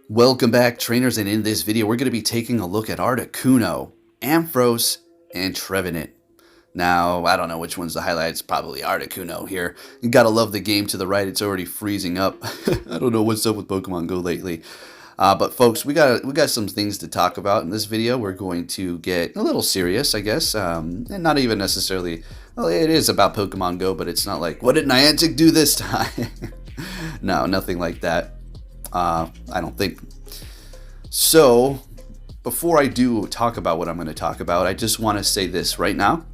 Welcome back, trainers, and in this video we're going to be taking a look at Articuno, Ampharos, and Trevenant. Now, I don't know which one's the highlight. It's probably Articuno here. You gotta love the game to the right. It's already freezing up. I don't know what's up with Pokemon Go lately. But folks, we got some things to talk about in this video. We're going to get a little serious, I guess, and not even necessarily. Well, it is about Pokemon Go, but it's not like, what did Niantic do this time? No, nothing like that. I don't think. So, before I do talk about what I'm going to talk about, I just want to say this right now.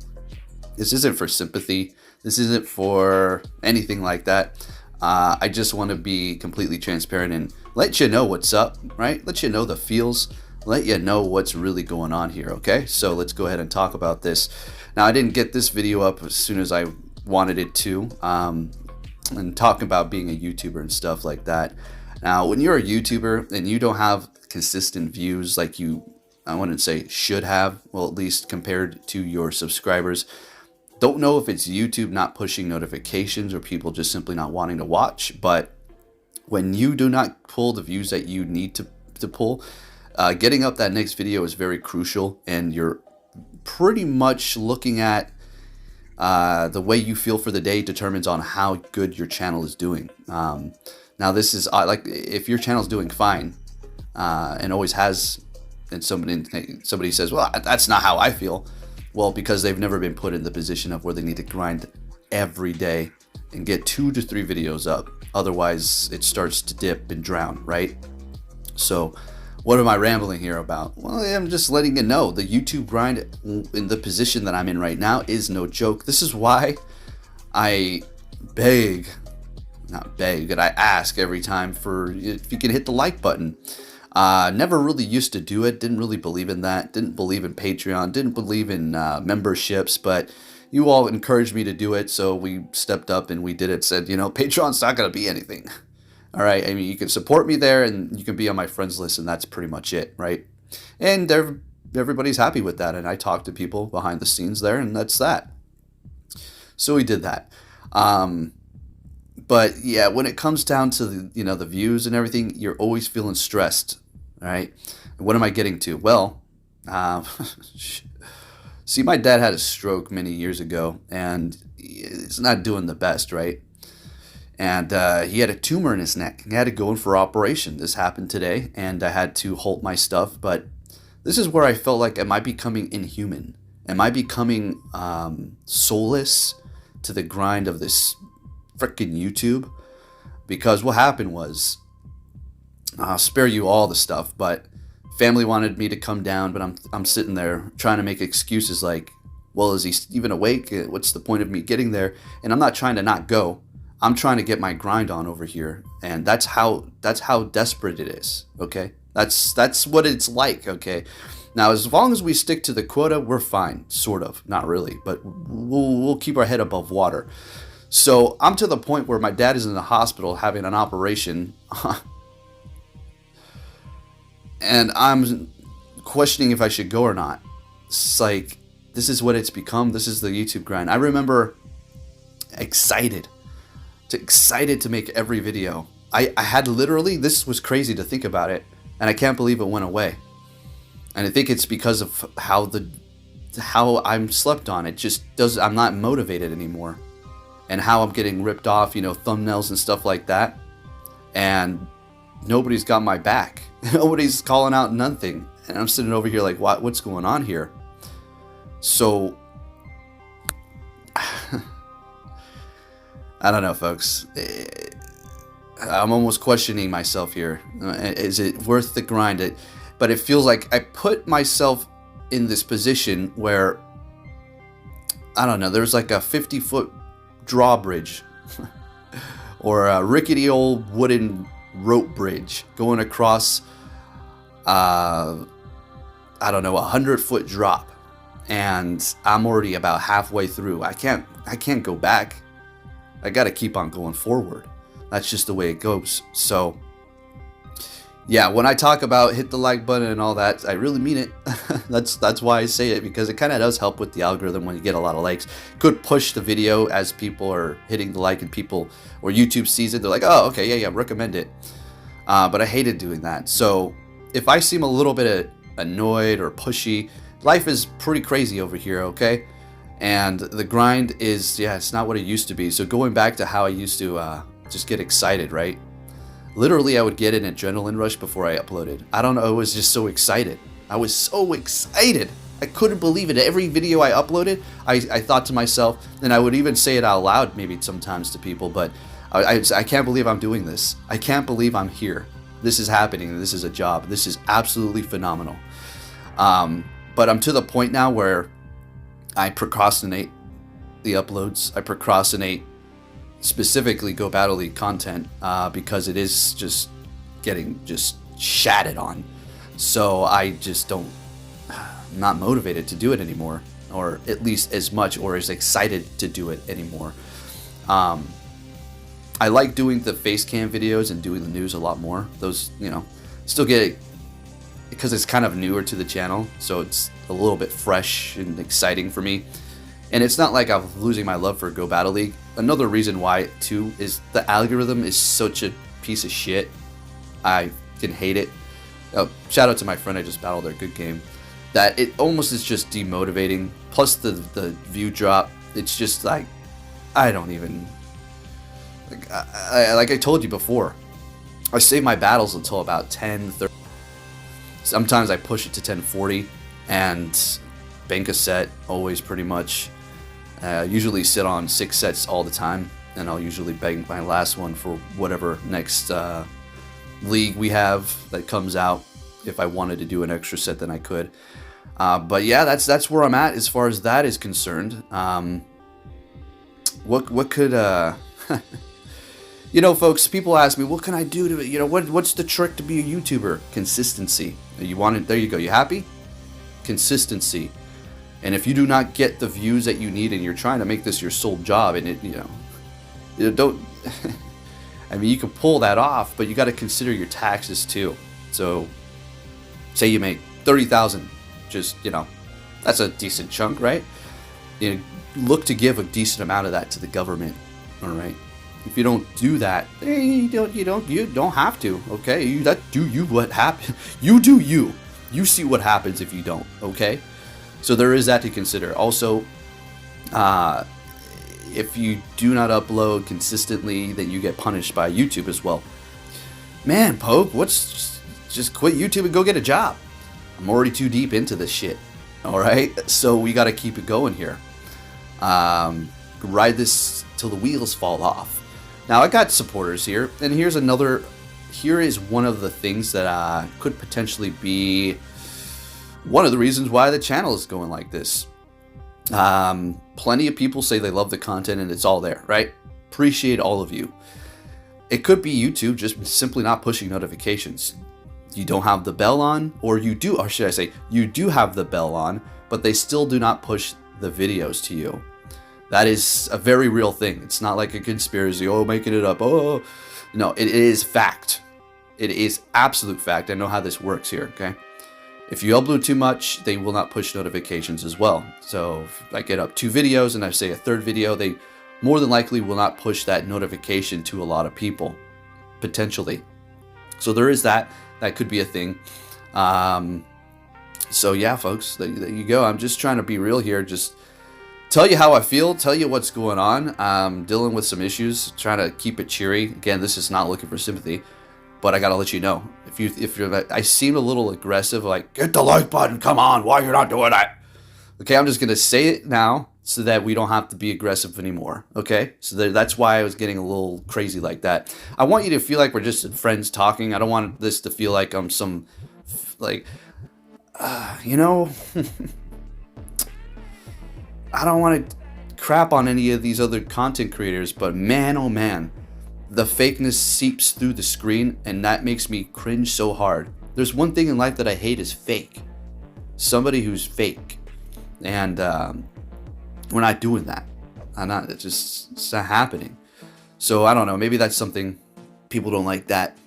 This isn't for sympathy. This isn't for anything like that. I just want to be completely transparent and let you know what's up, right? Let you know the feels. Let you know what's really going on here, okay? So let's go ahead and talk about this. Now, I didn't get this video up as soon as I wanted it to, and talk about being a YouTuber and stuff like that. Now, when you're a YouTuber and you don't have consistent views like you, I wouldn't say should have, well, at least compared to your subscribers, don't know if it's YouTube not pushing notifications or people just simply not wanting to watch, but when you do not pull the views that you need to pull, getting up that next video is very crucial, and you're pretty much looking at the way you feel for the day determines on how good your channel is doing. Now, this is like if your channel's doing fine and always has, and somebody says, well, that's not how I feel. Well, because they've never been put in the position of where they need to grind every day and get 2 to 3 videos up. Otherwise, it starts to dip and drown, right? So what am I rambling here about? Well, I'm just letting you know the YouTube grind in the position that I'm in right now is no joke. This is why I ask every time for if you can hit the like button. Never really used to do it. Didn't really believe in that. Didn't believe in Patreon. Didn't believe in memberships. But you all encouraged me to do it, so we stepped up and we did it. Said, you know, Patreon's not going to be anything. All right. I mean, you can support me there, and you can be on my friends list, and that's pretty much it, right? And everybody's happy with that. And I talk to people behind the scenes there, and that's that. So we did that. But yeah, when it comes down to the views and everything, you're always feeling stressed, right? What am I getting to? Well, see, my dad had a stroke many years ago, and he's not doing the best, right? And he had a tumor in his neck. He had to go in for operation. This happened today, and I had to halt my stuff. But this is where I felt like, am I becoming inhuman? Am I becoming soulless to the grind of this freaking YouTube? Because what happened was, I'll spare you all the stuff, but family wanted me to come down, but I'm sitting there trying to make excuses like, well, is he even awake? What's the point of me getting there? And I'm not trying to not go. I'm trying to get my grind on over here, and that's how desperate it is. Okay, that's what it's like. Okay, now as long as we stick to the quota, we're fine, sort of, not really, but we'll keep our head above water. So I'm to the point where my dad is in the hospital having an operation, and I'm questioning if I should go or not. It's like, this is what it's become. This is the YouTube grind. I remember excited to make every video. I had literally, this was crazy to think about it, and I can't believe it went away. And I think it's because of how I'm slept on. It just does. I'm not motivated anymore. And how I'm getting ripped off, thumbnails and stuff like that. And nobody's got my back. Nobody's calling out nothing. And I'm sitting over here like, what's going on here? So, I don't know, folks. I'm almost questioning myself here. Is it worth the grind? But it feels like I put myself in this position where, I don't know, there's like a 50-foot drawbridge or a rickety old wooden rope bridge going across I don't know, 100-foot drop, and I'm already about halfway through. I can't go back. I got to keep on going forward. That's just the way it goes. So yeah, when I talk about hit the like button and all that, I really mean it. That's why I say it, because it kind of does help with the algorithm when you get a lot of likes. Could push the video as people are hitting the like, and people, or YouTube sees it, they're like, oh, okay, yeah, recommend it. But I hated doing that. So if I seem a little bit annoyed or pushy, life is pretty crazy over here, okay? And the grind is, yeah, it's not what it used to be. So going back to how I used to just get excited, right? Literally, I would get an adrenaline rush before I uploaded. I don't know, I was just so excited. I was so excited. I couldn't believe it. Every video I uploaded, I thought to myself, and I would even say it out loud maybe sometimes to people, but I can't believe I'm doing this. I can't believe I'm here. This is happening. This is a job. This is absolutely phenomenal. But I'm to the point now where I procrastinate the uploads. I procrastinate specifically Go Battle League content because it is just getting just shatted on. So I just I'm not motivated to do it anymore, or at least as much or as excited to do it anymore. I like doing the face cam videos and doing the news a lot more. Those, you know, still get it because it's kind of newer to the channel, so it's a little bit fresh and exciting for me. And it's not like I'm losing my love for Go Battle League. Another reason why, too, is the algorithm is such a piece of shit. I can hate it. Shout out to my friend I just battled their good game. That it almost is just demotivating. Plus the view drop. It's just like, I don't even... Like I told you before, I save my battles until about 10:30. Sometimes I push it to 10:40 and bank a set, always pretty much. Usually sit on 6 sets all the time, and I'll usually bank my last one for whatever next league we have that comes out. If I wanted to do an extra set, then I could. But yeah, that's where I'm at as far as that is concerned. What could you know, folks, people ask me, what can I do to, you know, what's the trick to be a YouTuber? Consistency. You want it, there you go. You happy? Consistency. And if you do not get the views that you need and you're trying to make this your sole job, and it, you know, don't, I mean, you can pull that off, but you got to consider your taxes too. So say you make 30,000, just, you know, that's a decent chunk, right? You know, look to give a decent amount of that to the government. All right. If you don't do that, you don't have to. Okay, what happen? You do you. You see what happens if you don't. Okay, so there is that to consider. Also, if you do not upload consistently, then you get punished by YouTube as well. Man, Poke, just quit YouTube and go get a job. I'm already too deep into this shit. All right, so we got to keep it going here. Ride this till the wheels fall off. Now, I got supporters here, and here is one of the things that could potentially be one of the reasons why the channel is going like this. Plenty of people say they love the content and it's all there, right? Appreciate all of you. It could be YouTube just simply not pushing notifications. You don't have the bell on, or you do, or should I say, you do have the bell on, but they still do not push the videos to you. That is a very real thing. It's not like a conspiracy, oh, making it up, oh. No, it is fact. It is absolute fact. I know how this works here, okay? If you upload too much, they will not push notifications as well. So if I get up 2 videos and I say a 3rd video, they more than likely will not push that notification to a lot of people, potentially. So there is that. That could be a thing. So yeah, folks, there you go. I'm just trying to be real here. Just tell you how I feel, tell you what's going on. I'm dealing with some issues, trying to keep it cheery. Again, this is not looking for sympathy, but I gotta let you know. If you're, I seem a little aggressive, like, get the like button, come on, why you're not doing that? Okay, I'm just gonna say it now so that we don't have to be aggressive anymore, okay? So that's why I was getting a little crazy like that. I want you to feel like we're just friends talking. I don't want this to feel like I'm some, like, you know... I don't want to crap on any of these other content creators, but man, oh man, the fakeness seeps through the screen, and that makes me cringe so hard. There's one thing in life that I hate is fake. Somebody who's fake. And we're not doing that. It's not happening. So I don't know, maybe that's something people don't like that.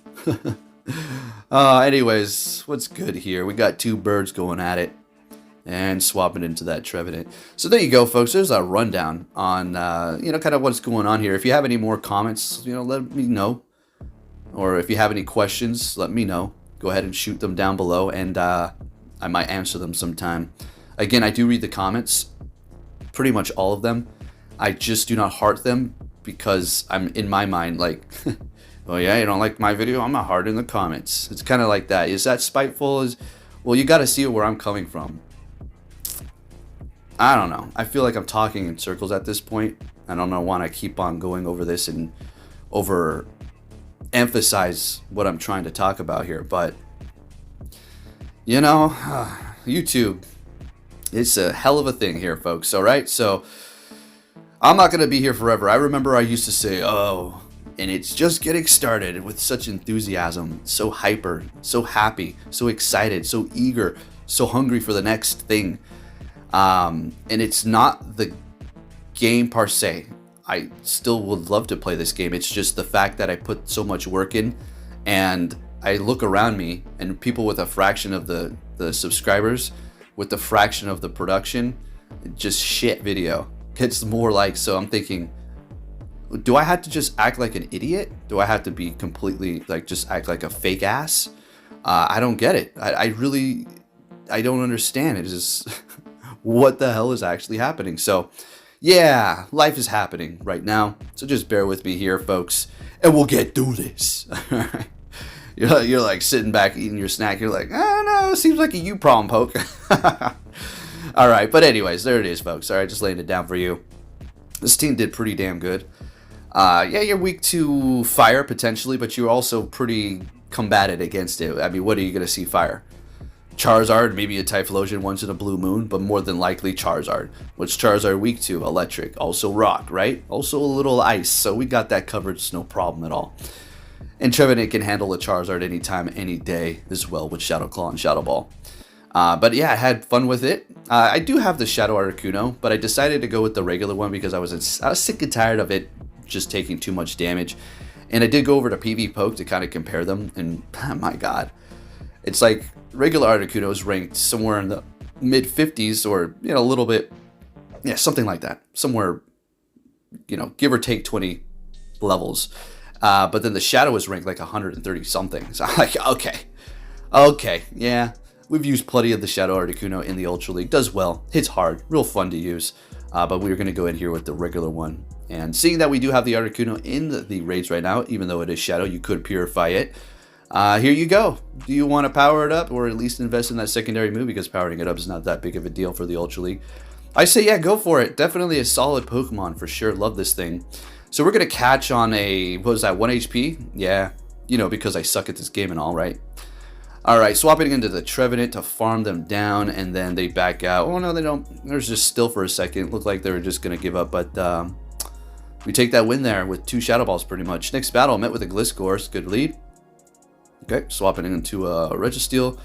Anyways, what's good here? We got 2 birds going at it. And swapping into that Trevenant. So there you go, folks. There's a rundown on, you know, kind of what's going on here. If you have any more comments, you know, let me know. or if you have any questions, let me know. Go ahead and shoot them down below, and I might answer them sometime. Again, I do read the comments, pretty much all of them. I just do not heart them because I'm in my mind like, oh yeah, you don't like my video? I'm not hard in the comments. It's kind of like that. Is that spiteful? Well, you got to see where I'm coming from. I don't know. I feel like I'm talking in circles at this point. I don't want to keep on going over this and emphasize what I'm trying to talk about here, but you know, YouTube, it's a hell of a thing here, folks. All right, so I'm not going to be here forever. I remember I used to say, oh, and it's just getting started, with such enthusiasm, so hyper, so happy, so excited, so eager, so hungry for the next thing. And it's not the game per se. I still would love to play this game. It's just the fact that I put so much work in, and I look around me and people with a fraction of the subscribers, with the fraction of the production, just shit video. It's more like, so I'm thinking, do I have to just act like an idiot? Do I have to be completely like, just act like a fake ass? I don't get it. I don't understand. It is what the hell is actually happening? So yeah, life is happening right now. So just bear with me here, folks, and we'll get through this. You're like sitting back eating your snack. You're like, I don't know, seems like a you problem, Poke. All right, but anyways, there it is, folks. All right, just laying it down for you. This team did pretty damn good. Yeah, you're weak to fire potentially, but you're also pretty combated against it. I mean, what are you gonna see fire? Charizard, maybe a Typhlosion once in a blue moon, but more than likely Charizard. What's Charizard weak to? Electric. Also rock, right? Also a little ice. So we got that covered. It's no problem at all. And Trevenant can handle a Charizard anytime, any day as well with Shadow Claw and Shadow Ball. But yeah, I had fun with it. I do have the Shadow Articuno, but I decided to go with the regular one because I was sick and tired of it just taking too much damage. And I did go over to PV Poke to kind of compare them, and my god. It's like regular Articuno is ranked somewhere in the mid 50s, or a little bit, yeah, something like that. Somewhere, give or take 20 levels. But then the Shadow is ranked like 130 something. So I'm like, okay, yeah. We've used plenty of the Shadow Articuno in the Ultra League. Does well, hits hard, real fun to use. But we're going to go in here with the regular one. And seeing that we do have the Articuno in the raids right now, even though it is Shadow, you could purify it. Here you go. Do you want to power it up, or at least invest in that secondary move, because powering it up is not that big of a deal for the Ultra League? I say yeah, go for it. Definitely a solid Pokemon for sure. Love this thing. So we're going to catch on a, what was that, 1 HP? Yeah, because I suck at this game and all, right? Alright, swapping into the Trevenant to farm them down, and then they back out. Oh no, they don't. They're just still for a second. Looked like they were just going to give up, but we take that win there with 2 Shadow Balls pretty much. Next battle, met with a Gliscor. Good lead. Okay, swapping into a Registeel,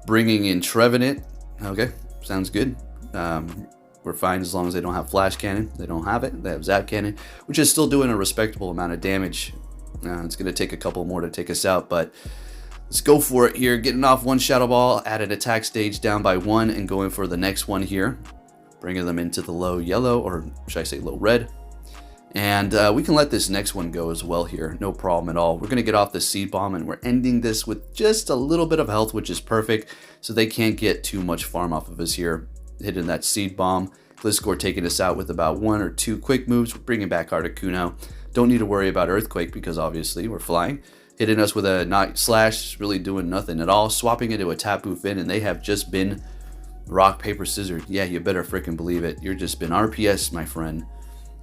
bringing in Trevenant. Okay, sounds good. We're fine as long as they don't have Flash Cannon. They don't have it. They have Zap Cannon, which is still doing a respectable amount of damage. It's going to take a couple more to take us out, but let's go for it here. Getting off 1 Shadow Ball at an attack stage down by 1, and going for the next one here. Bringing them into the low yellow, or should I say low red. And we can let this next one go as well here. No problem at all. We're going to get off the Seed Bomb, and we're ending this with just a little bit of health, which is perfect. So they can't get too much farm off of us here. Hitting that Seed Bomb. Gliscor taking us out with about 1 or 2 quick moves. We're bringing back Articuno. Don't need to worry about Earthquake because obviously we're flying. Hitting us with a Night Slash, really doing nothing at all. Swapping into a Tapu Finn, and they have just been rock, paper, scissors. Yeah, you better freaking believe it. You're just been RPS, my friend.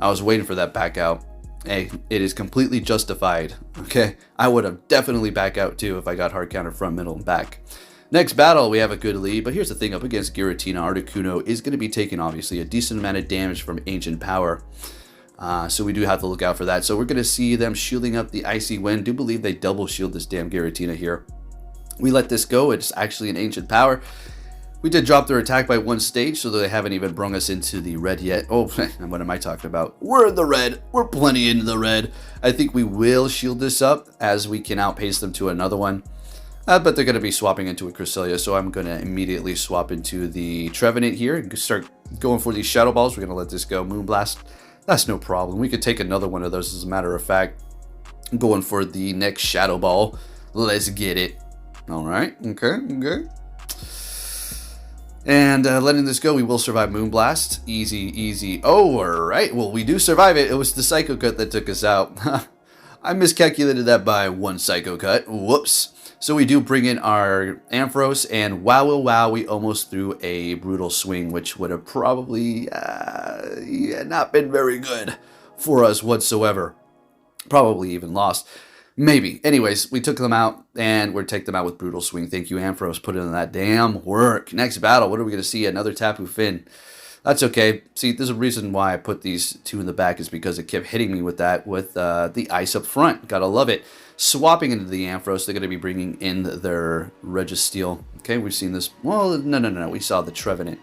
I was waiting for that back out. Hey, it is completely justified. Okay, I would have definitely back out too if I got hard counter front, middle, and back. Next battle, we have a good lead, but here's the thing. Up against Giratina, Articuno is going to be taking obviously a decent amount of damage from Ancient Power. So we do have to look out for that. So we're going to see them shielding up the Icy Wind. Do believe they double shield this damn Giratina here. We let this go. It's actually an Ancient Power. We did drop their attack by 1 stage, so they haven't even brung us into the red yet. Oh, what am I talking about? We're in the red. We're plenty into the red. I think we will shield this up as we can outpace them to another one. But they're going to be swapping into a Cresselia, so I'm going to immediately swap into the Trevenant here and start going for these Shadow Balls. We're going to let this go. Moonblast. That's no problem. We could take another one of those as a matter of fact. Going for the next Shadow Ball. Let's get it. All right. Okay. And letting this go, we will survive Moonblast. Easy. Oh, all right. Well, we do survive it. It was the Psycho Cut that took us out. I miscalculated that by 1 Psycho Cut. Whoops. So we do bring in our Ampharos, and wow, we almost threw a Brutal Swing, which would have probably not been very good for us whatsoever. Probably even lost. Maybe. Anyways, we took them out, and we're taking them out with Brutal Swing. Thank you, Ampharos. Put in that damn work. Next battle, what are we going to see? Another Tapu Finn. That's okay. See, there's a reason why I put these 2 in the back is because it kept hitting me with that, with the ice up front. Gotta love it. Swapping into the Ampharos, they're going to be bringing in their Registeel. Okay, we've seen this. Well, no. We saw the Trevenant.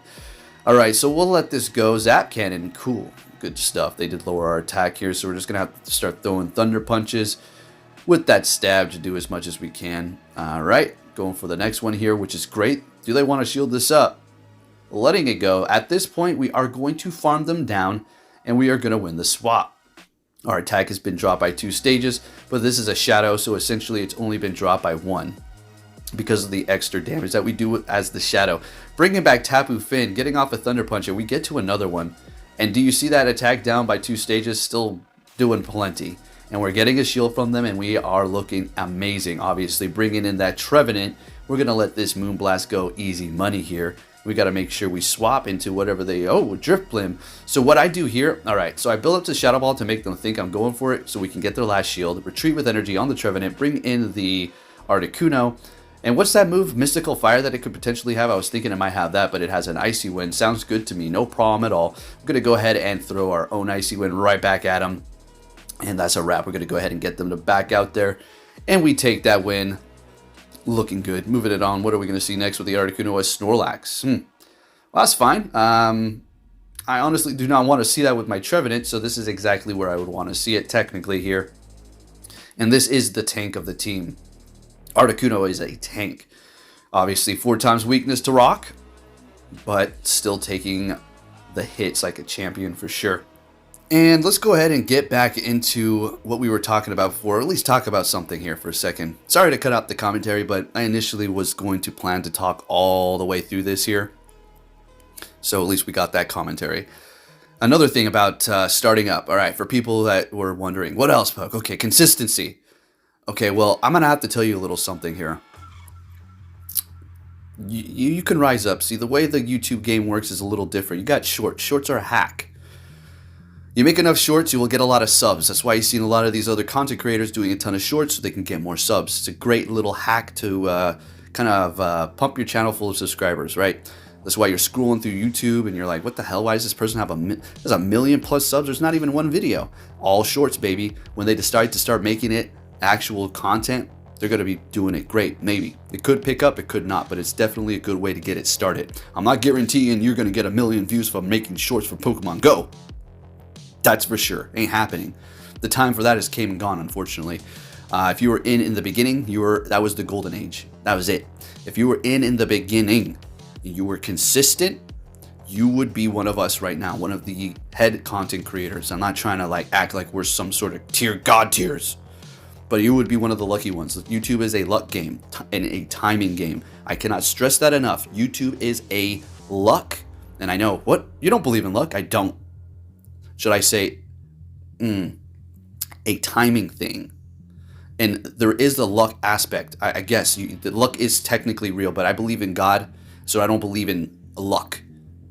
All right, so we'll let this go. Zap Cannon, cool. Good stuff. They did lower our attack here, so we're just going to have to start throwing Thunder Punches with that stab to do as much as we can. All right, going for the next one here, which is great. Do they want to shield this up? Letting it go. At this point, we are going to farm them down, and we are going to win the swap. Our attack has been dropped by 2 stages, but this is a Shadow, so essentially it's only been dropped by 1 because of the extra damage that we do as the Shadow. Bringing back Tapu Finn, getting off a Thunder Punch, and we get to another one. And do you see that attack down by 2 stages? Still doing plenty. And we're getting a shield from them, and we are looking amazing. Obviously, bringing in that Trevenant, we're going to let this Moonblast go easy money here. We got to make sure we swap into whatever they... Oh, Drifblim. So what I do here... Alright, so I build up to Shadow Ball to make them think I'm going for it, so we can get their last shield. Retreat with energy on the Trevenant. Bring in the Articuno. And what's that move? Mystical Fire that it could potentially have? I was thinking it might have that, but it has an Icy Wind. Sounds good to me. No problem at all. I'm going to go ahead and throw our own Icy Wind right back at them. And that's a wrap. We're going to go ahead and get them to back out there. And we take that win. Looking good. Moving it on. What are we going to see next with the Articuno as Snorlax? Well, that's fine. I honestly do not want to see that with my Trevenant, so this is exactly where I would want to see it technically here. And this is the tank of the team. Articuno is a tank. Obviously, 4 times weakness to rock, but still taking the hits like a champion for sure. And let's go ahead and get back into what we were talking about before, or at least talk about something here for a second. Sorry to cut out the commentary, but I initially was going to plan to talk all the way through this here. So at least we got that commentary. Another thing about starting up. All right, for people that were wondering, what else, Puck? Okay, consistency. Okay, well, I'm going to have to tell you a little something here. You can rise up. See, the way the YouTube game works is a little different. You got shorts. Shorts are a hack. You make enough shorts, you will get a lot of subs. That's why you've seen a lot of these other content creators doing a ton of shorts so they can get more subs. It's a great little hack to kind of pump your channel full of subscribers, right? That's why you're scrolling through YouTube and you're like, what the hell? Why does this person have there's a million plus subs? There's not even one video. All shorts, baby. When they decide to start making it actual content, they're going to be doing it great. Maybe. It could pick up, it could not, but it's definitely a good way to get it started. I'm not guaranteeing you're going to get 1 million views from making shorts for Pokemon Go. That's for sure. Ain't happening. The time for that has came and gone, unfortunately. If you were in the beginning, that was the golden age. That was it. If you were in the beginning, you were consistent, you would be one of us right now, one of the head content creators. I'm not trying to act like we're some sort of god tiers, but you would be one of the lucky ones. YouTube is a luck game and a timing game. I cannot stress that enough. YouTube is a luck. And I know, what? You don't believe in luck? I don't. Should I say, a timing thing? And there is the luck aspect. I guess the luck is technically real, but I believe in God, so I don't believe in luck.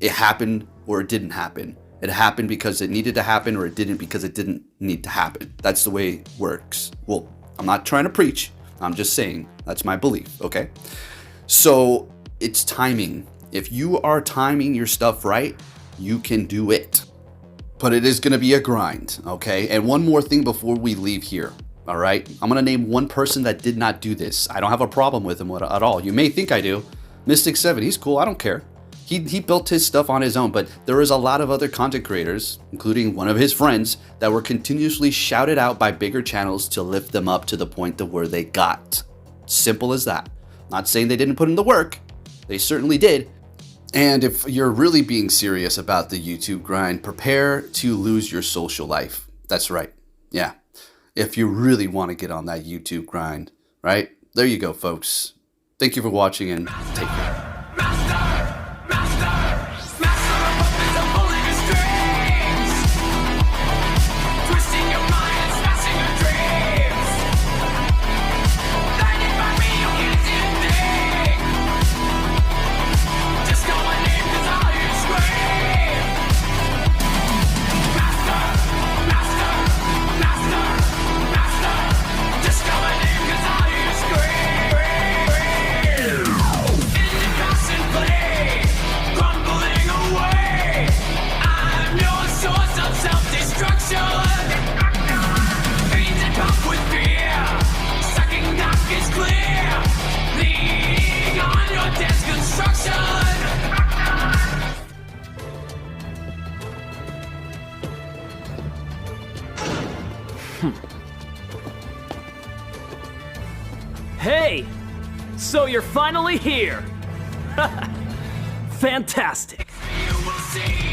It happened or it didn't happen. It happened because it needed to happen, or it didn't because it didn't need to happen. That's the way it works. Well, I'm not trying to preach. I'm just saying that's my belief, okay? So it's timing. If you are timing your stuff right, you can do it. But it is going to be a grind, okay? And one more thing before we leave here, all right? I'm going to name one person that did not do this. I don't have a problem with him at all. You may think I do. Mystic7, he's cool. I don't care. He built his stuff on his own, but there is a lot of other content creators, including one of his friends, that were continuously shouted out by bigger channels to lift them up to the point of where they got. Simple as that. Not saying they didn't put in the work. They certainly did. And if you're really being serious about the YouTube grind, prepare to lose your social life. That's right. Yeah. if you really want to get on that YouTube grind, right? There you go, folks. Thank you for watching and take care. Hey! So you're finally here! Fantastic! You will see.